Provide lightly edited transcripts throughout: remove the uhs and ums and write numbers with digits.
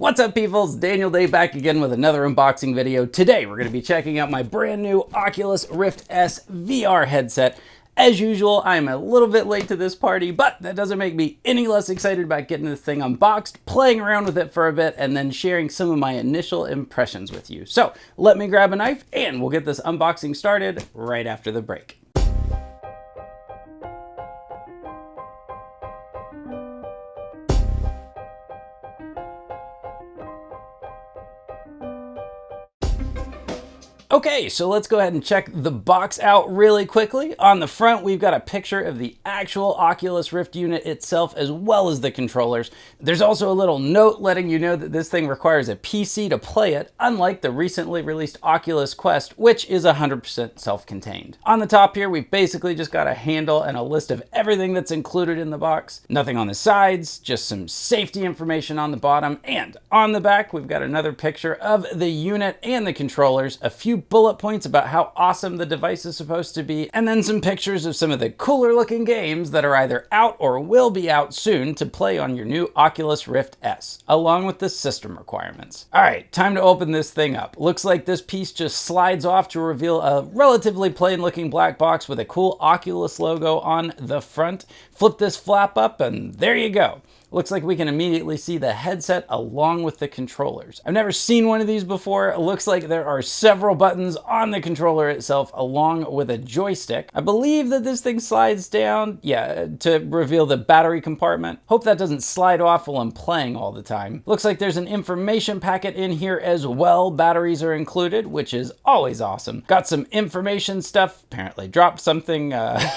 What's up, people? It's DDay back again with another unboxing video. Today we're going to be checking out my brand new Oculus Rift S VR headset. As usual, I'm a little bit late to this party, but that doesn't make me any less excited about getting this thing unboxed, playing around with it for a bit, and then sharing some of my initial impressions with you. So let me grab a knife and we'll get this unboxing started right after the break. Okay, so let's go ahead and check the box out really quickly. On the front, we've got a picture of the actual Oculus Rift unit itself, as well as the controllers. There's also a little note letting you know that this thing requires a PC to play it, unlike the recently released Oculus Quest, which is 100% self-contained. On the top here, we've basically just got a handle and a list of everything that's included in the box. Nothing on the sides, just some safety information on the bottom, and on the back, we've got another picture of the unit and the controllers, a few bullet points about how awesome the device is supposed to be, and then some pictures of some of the cooler looking games that are either out or will be out soon to play on your new Oculus Rift S, along with the system requirements. All right, time to open this thing up. Looks like this piece just slides off to reveal a relatively plain looking black box with a cool Oculus logo on the front. Flip this flap up and there you go. Looks like we can immediately see the headset along with the controllers. I've never seen one of these before. It looks like there are several buttons on the controller itself along with a joystick. I believe that this thing slides down, to reveal the battery compartment. Hope that doesn't slide off while I'm playing all the time. Looks like there's an information packet in here as well. Batteries are included, which is always awesome. Got some information stuff. Apparently dropped something.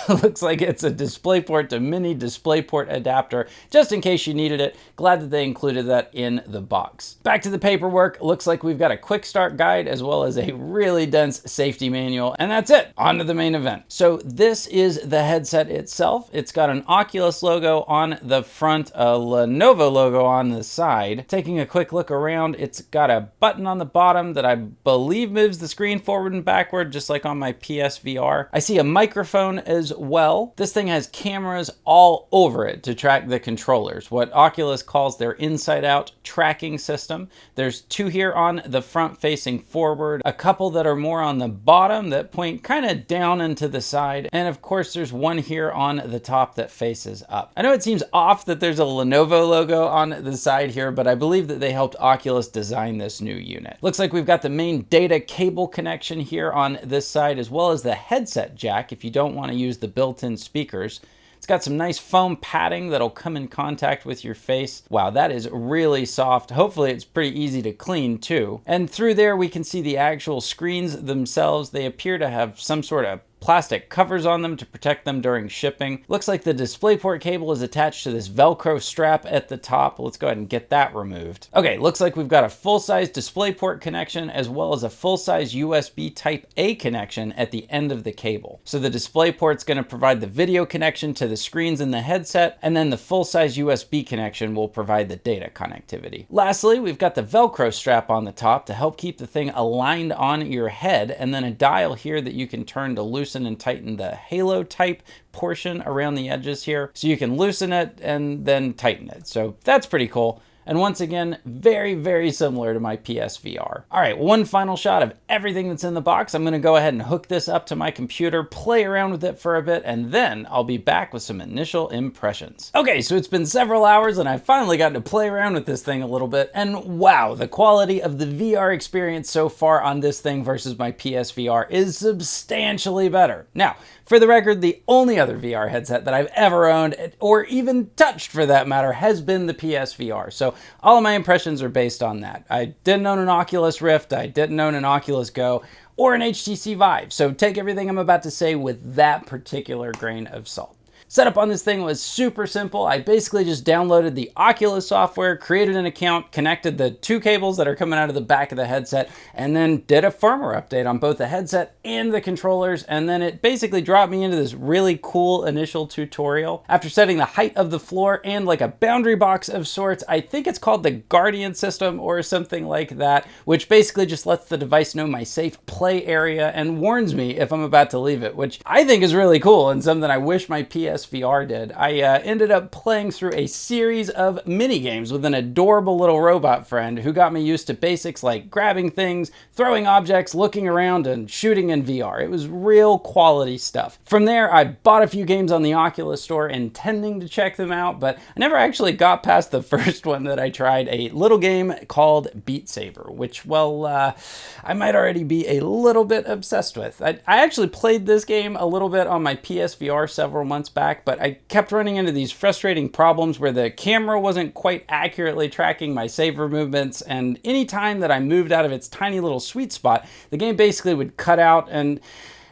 Looks like it's a DisplayPort to mini DisplayPort adapter, just in case you needed it. Glad that they included that in the box. Back to the paperwork. Looks like we've got a quick start guide as well as a really dense safety manual, and that's it. On to the main event. So this is the headset itself. It's got an Oculus logo on the front, a Lenovo logo on the side. Taking a quick look around, it's got a button on the bottom that I believe moves the screen forward and backward, just like on my PSVR. I see a microphone as well. This thing has cameras all over it to track the controllers, what Oculus calls their inside-out tracking system. There's two here on the front facing forward, a couple that are more on the bottom that point kind of down into the side, and of course there's one here on the top that faces up. I know it seems off that there's a Lenovo logo on the side here, but I believe that they helped Oculus design this new unit. Looks like we've got the main data cable connection here on this side, as well as the headset jack if you don't want to use the built-in speakers. It's got some nice foam padding that'll come in contact with your face. Wow, that is really soft. Hopefully it's pretty easy to clean too. And through there we can see the actual screens themselves. They appear to have some sort of plastic covers on them to protect them during shipping. Looks like the DisplayPort cable is attached to this Velcro strap at the top. Let's go ahead and get that removed. Okay, looks like we've got a full-size DisplayPort connection as well as a full-size USB Type-A connection at the end of the cable. So the DisplayPort's going to provide the video connection to the screens in the headset, and then the full-size USB connection will provide the data connectivity. Lastly, we've got the Velcro strap on the top to help keep the thing aligned on your head, and then a dial here that you can turn to loosen and tighten the halo type portion around the edges here. So you can loosen it and then tighten it. So that's pretty cool. And once again, very, very similar to my PSVR. All right, one final shot of everything that's in the box. I'm gonna go ahead and hook this up to my computer, play around with it for a bit, and then I'll be back with some initial impressions. Okay, so it's been several hours and I've finally gotten to play around with this thing a little bit, and wow, the quality of the VR experience so far on this thing versus my PSVR is substantially better. Now, for the record, the only other VR headset that I've ever owned, or even touched for that matter, has been the PSVR. So all of my impressions are based on that. I didn't own an Oculus Rift, I didn't own an Oculus Go, or an HTC Vive. So take everything I'm about to say with that particular grain of salt. Setup on this thing was super simple. I basically just downloaded the Oculus software, created an account, connected the two cables that are coming out of the back of the headset, and then did a firmware update on both the headset and the controllers, and then it basically dropped me into this really cool initial tutorial. After setting the height of the floor and like a boundary box of sorts, I think it's called the Guardian system or something like that, which basically just lets the device know my safe play area and warns me if I'm about to leave it, which I think is really cool and something I wish my PS PSVR did. I ended up playing through a series of mini games with an adorable little robot friend who got me used to basics like grabbing things, throwing objects, looking around, and shooting in VR. It was real quality stuff. From there, I bought a few games on the Oculus store intending to check them out, but I never actually got past the first one that I tried, a little game called Beat Saber, which, well, I might already be a little bit obsessed with. I actually played this game a little bit on my PSVR several months back, but I kept running into these frustrating problems where the camera wasn't quite accurately tracking my saber movements, and any time that I moved out of its tiny little sweet spot, the game basically would cut out. And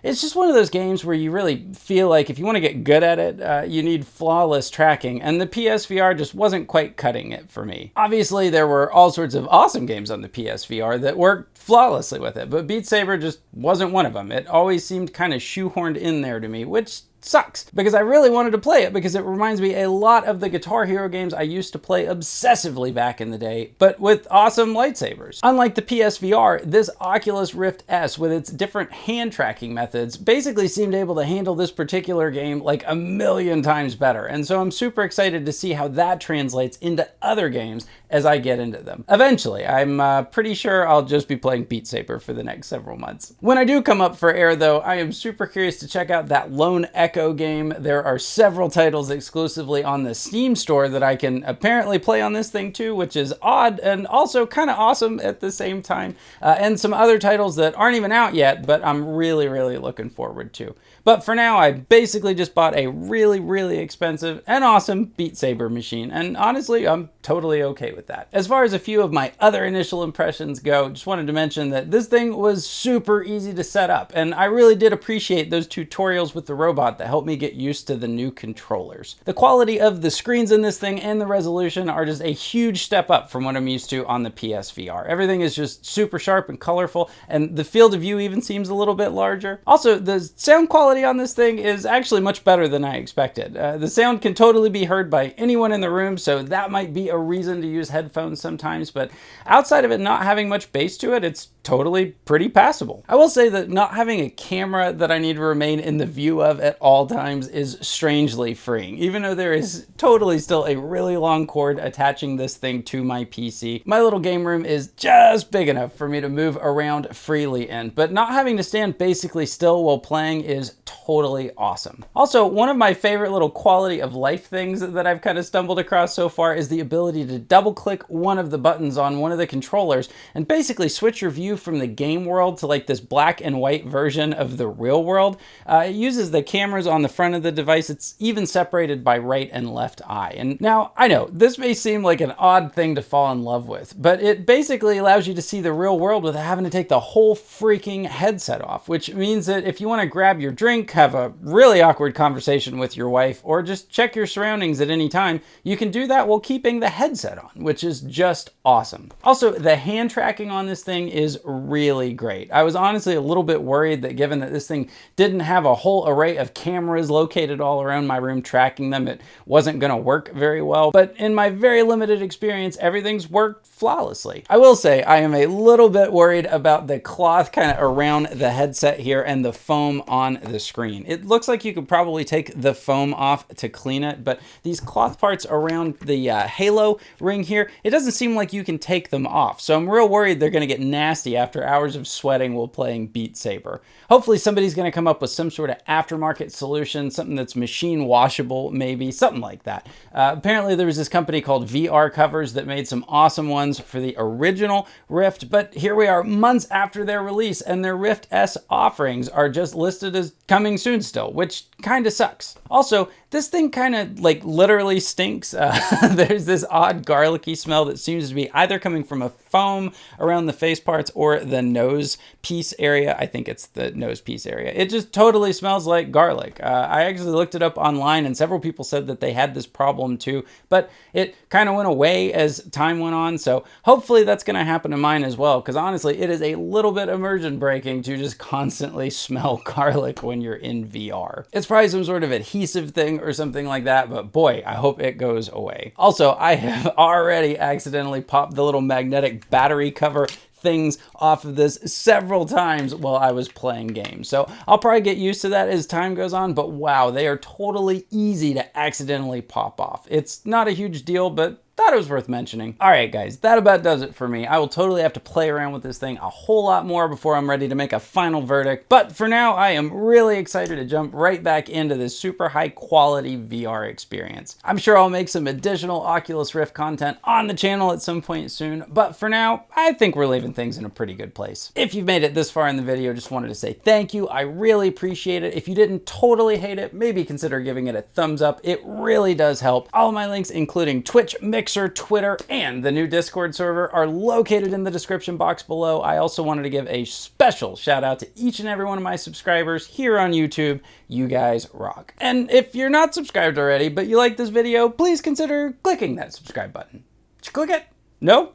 it's just one of those games where you really feel like if you want to get good at it, you need flawless tracking, and the PSVR just wasn't quite cutting it for me. Obviously, there were all sorts of awesome games on the PSVR that worked flawlessly with it, but Beat Saber just wasn't one of them. It always seemed kind of shoehorned in there to me, which sucks, because I really wanted to play it because it reminds me a lot of the Guitar Hero games I used to play obsessively back in the day, but with awesome lightsabers. Unlike the PSVR, this Oculus Rift S with its different hand tracking methods basically seemed able to handle this particular game like a million times better, and so I'm super excited to see how that translates into other games as I get into them. Eventually, I'm pretty sure I'll just be playing Beat Saber for the next several months. When I do come up for air though, I am super curious to check out that Lone Echo game. There are several titles exclusively on the Steam store that I can apparently play on this thing too, which is odd and also kind of awesome at the same time. And some other titles that aren't even out yet, but I'm really, really looking forward to. But for now, I basically just bought a really, really expensive and awesome Beat Saber machine, and honestly, I'm totally okay with that. As far as a few of my other initial impressions go, just wanted to mention that this thing was super easy to set up, and I really did appreciate those tutorials with the robot that helped me get used to the new controllers. The quality of the screens in this thing and the resolution are just a huge step up from what I'm used to on the PSVR. Everything is just super sharp and colorful, and the field of view even seems a little bit larger. Also, the sound quality on this thing is actually much better than I expected. The sound can totally be heard by anyone in the room, so that might be a reason to use headphones sometimes, but outside of it not having much bass to it, it's totally pretty passable. I will say that not having a camera that I need to remain in the view of at all times is strangely freeing. Even though there is totally still a really long cord attaching this thing to my PC, my little game room is just big enough for me to move around freely in, but not having to stand basically still while playing is totally awesome. Also, one of my favorite little quality of life things that I've kind of stumbled across so far is the ability to double click one of the buttons on one of the controllers and basically switch your view from the game world to like this black and white version of the real world. It uses the cameras on the front of the device. It's even separated by right and left eye. And now I know this may seem like an odd thing to fall in love with, but it basically allows you to see the real world without having to take the whole freaking headset off, which means that if you want to grab your drink, have a really awkward conversation with your wife, or just check your surroundings at any time, you can do that while keeping the headset on, which is just awesome. Also, the hand tracking on this thing is really great. I was honestly a little bit worried that given that this thing didn't have a whole array of cameras located all around my room tracking them, it wasn't going to work very well. But in my very limited experience, everything's worked flawlessly. I will say I am a little bit worried about the cloth kind of around the headset here and the foam on the screen. It looks like you could probably take the foam off to clean it, but these cloth parts around the halo ring here, it doesn't seem like you can take them off. So I'm real worried they're going to get nasty after hours of sweating while playing Beat Saber. Hopefully somebody's going to come up with some sort of aftermarket solution, something that's machine washable, maybe, something like that. Apparently there was this company called VR Covers that made some awesome ones for the original Rift, but here we are months after their release and their Rift S offerings are just listed as coming soon still, which kind of sucks. Also, this thing kind of like literally stinks. There's this odd garlicky smell that seems to be either coming from a foam around the face parts or the nose piece area. I think it's the nose piece area. It just totally smells like garlic. I actually looked it up online and several people said that they had this problem too, but it kind of went away as time went on. So hopefully that's going to happen to mine as well, because honestly, it is a little bit immersion breaking to just constantly smell garlic when you're in VR. It's probably some sort of adhesive thing or something like that, but boy, I hope it goes away. Also, I have already accidentally popped the little magnetic battery cover things off of this several times while I was playing games. So I'll probably get used to that as time goes on, but wow, they are totally easy to accidentally pop off. It's not a huge deal, but thought it was worth mentioning. All right, guys, that about does it for me. I will totally have to play around with this thing a whole lot more before I'm ready to make a final verdict. But for now, I am really excited to jump right back into this super high quality VR experience. I'm sure I'll make some additional Oculus Rift content on the channel at some point soon, but for now, I think we're leaving things in a pretty good place. If you've made it this far in the video, just wanted to say thank you. I really appreciate it. If you didn't totally hate it, maybe consider giving it a thumbs up. It really does help. All of my links, including Twitch, Mixer, Twitter, and the new Discord server are located in the description box below. I also wanted to give a special shout out to each and every one of my subscribers here on YouTube. You guys rock. And if you're not subscribed already, but you like this video, please consider clicking that subscribe button. Did you click it? No?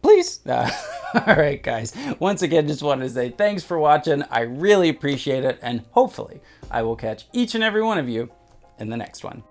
Please? All right, guys. Once again, just wanted to say thanks for watching. I really appreciate it, and hopefully I will catch each and every one of you in the next one.